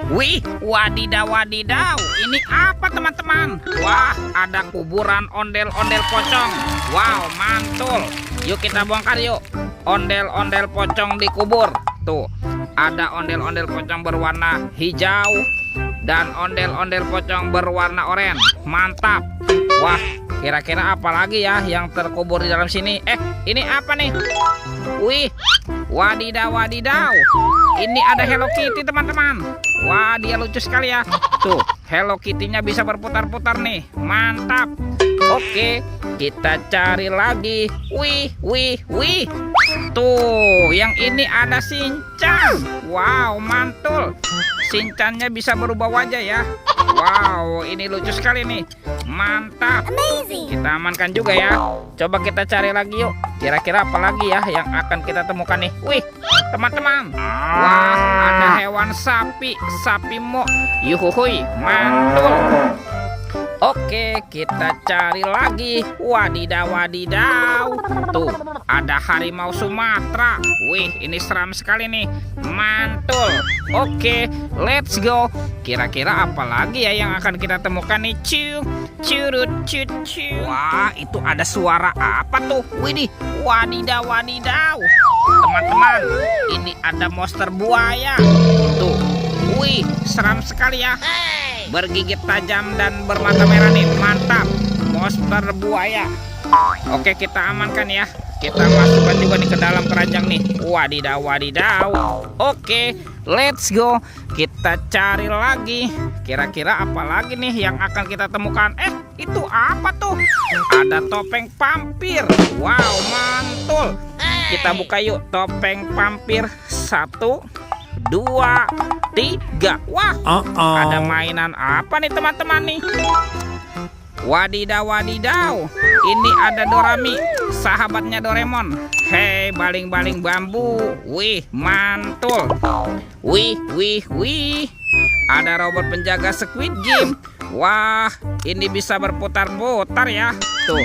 Wih, wadidaw wadidaw. Ini apa teman-teman? Wah, ada kuburan ondel-ondel pocong. Wow, mantul. Yuk kita bongkar yuk. Ondel-ondel pocong dikubur. Tuh, ada ondel-ondel pocong berwarna hijau dan ondel-ondel pocong berwarna oranye. Mantap. Wah, kira-kira apa lagi ya yang terkubur di dalam sini? Ini apa nih? Wih, wadidaw wadidaw. Ini ada Hello Kitty teman-teman. Wah, dia lucu sekali ya. Tuh, Hello Kitty-nya bisa berputar-putar nih. Mantap. Oke, kita cari lagi. Wih. Tuh, yang ini ada Shinchan. Wow, mantul. Shinchannya bisa berubah wajah ya. Wow, ini lucu sekali nih. Mantap. Amazing. Kita amankan juga ya. Coba kita cari lagi yuk. Kira-kira apa lagi ya yang akan kita temukan nih? Wih, teman-teman. Wah, ada hewan sapi. Sapi mo. Yuhuhui, mantul. Oke, kita cari lagi. Wadidaw wadidaw. Tuh, ada harimau Sumatera. Wih, ini seram sekali nih. Mantul. Oke, let's go. Kira-kira apa lagi ya yang akan kita temukan nih? Curut. Wah, itu ada suara apa tuh? Widih, wadidaw wadidaw. Teman-teman, ini ada monster buaya. Tuh, wih, seram sekali ya. Bergigit tajam dan bermata merah nih. Mantap, monster buaya. Oke, kita amankan ya. Kita masukkan juga nih ke dalam keranjang nih. Wadidaw wadidaw. Oke, let's go. Kita cari lagi. Kira-kira apa lagi nih yang akan kita temukan? Itu apa tuh? Ada topeng vampir. Wow, mantul. Kita buka yuk topeng vampir. 1, 2, 3. Wah, ada mainan apa nih teman-teman nih? Wadidaw wadidaw. Ini ada Dorami, sahabatnya Doraemon. Hei, baling-baling bambu. Wih, mantul. Wih. Ada robot penjaga Squid Game. Wah, ini bisa berputar-putar ya. Tuh.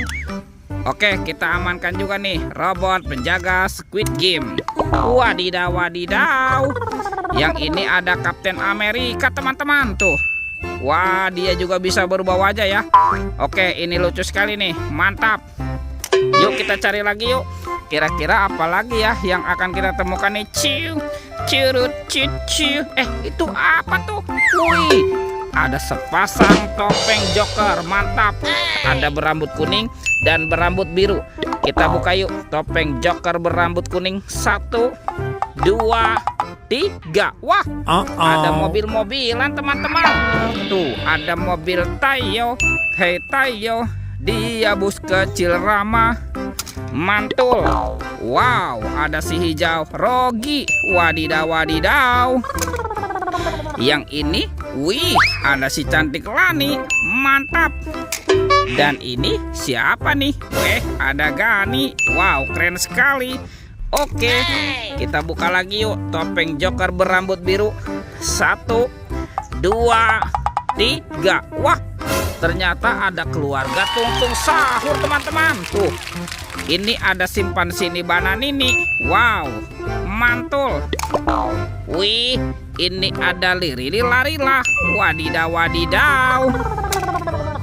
Oke, kita amankan juga nih robot penjaga Squid Game. Wadidaw wadidaw. Yang ini ada Kapten Amerika teman-teman. Tuh. Wah, dia juga bisa berubah wajah ya. Oke, ini lucu sekali nih. Mantap. Yuk kita cari lagi yuk. Kira-kira apa lagi ya yang akan kita temukan nih? Curut. Itu apa tuh? Wih, ada sepasang topeng Joker. Mantap. Ada berambut kuning dan berambut biru. Kita buka yuk topeng Joker berambut kuning. 1, 2, 3. Wah, ada mobil-mobilan teman-teman. Tuh, ada mobil Taiyo. Hei Taiyo, dia bus kecil ramah. Mantul. Wow, ada si hijau Rogi. Wadidaw wadidaw. Yang ini, wih, ada si cantik Lani. Mantap. Dan ini siapa nih? Ada Gani. Wow, keren sekali. Oke, kita buka lagi yuk topeng Joker berambut biru. 1, 2, 3. Wah, ternyata ada keluarga Tung Sahur teman-teman. Tuh, ini ada simpansi Nibana Nini. Wow, mantul. Wih, ini ada Lirili Larila. Wadidaw wadidaw.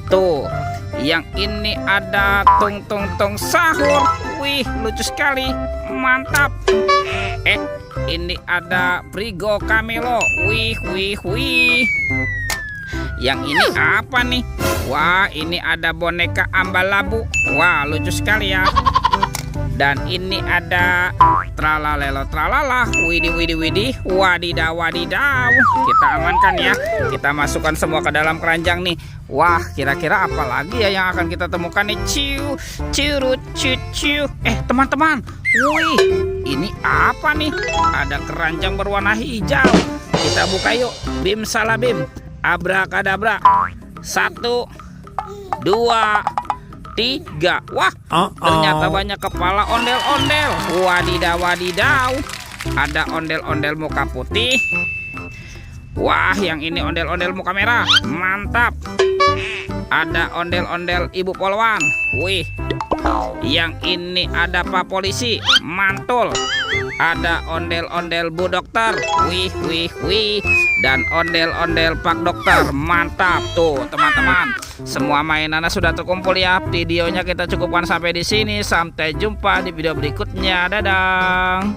Tuh, yang ini ada Tung Sahur. Wih, lucu sekali. Mantap. Ini ada Prigo Camelo. Wih. Yang ini apa nih? Wah, ini ada boneka Ambalabu. Wah, lucu sekali ya. Dan ini ada Tralalelo Tralala. Widih. Wadidaw wadidaw. Kita amankan ya. Kita masukkan semua ke dalam keranjang nih. Wah, kira-kira apa lagi ya yang akan kita temukan nih? Curut. Teman-teman. Wih, ini apa nih? Ada keranjang berwarna hijau. Kita buka yuk. Bim salabim. Abrakadabra. 1, 2, 3. Wah, ternyata banyak kepala ondel-ondel. Wadidaw wadidaw. Ada ondel-ondel muka putih. Wah, yang ini ondel-ondel muka merah. Mantap. Ada ondel-ondel Ibu Polwan. Wih. Yang ini ada Pak Polisi. Mantul. Ada ondel-ondel Bu Dokter. Wih, wih, wih. Dan ondel-ondel Pak Dokter. Mantap tuh, teman-teman. Semua mainannya sudah terkumpul ya. Videonya kita cukupkan sampai di sini. Sampai jumpa di video berikutnya. Dadah.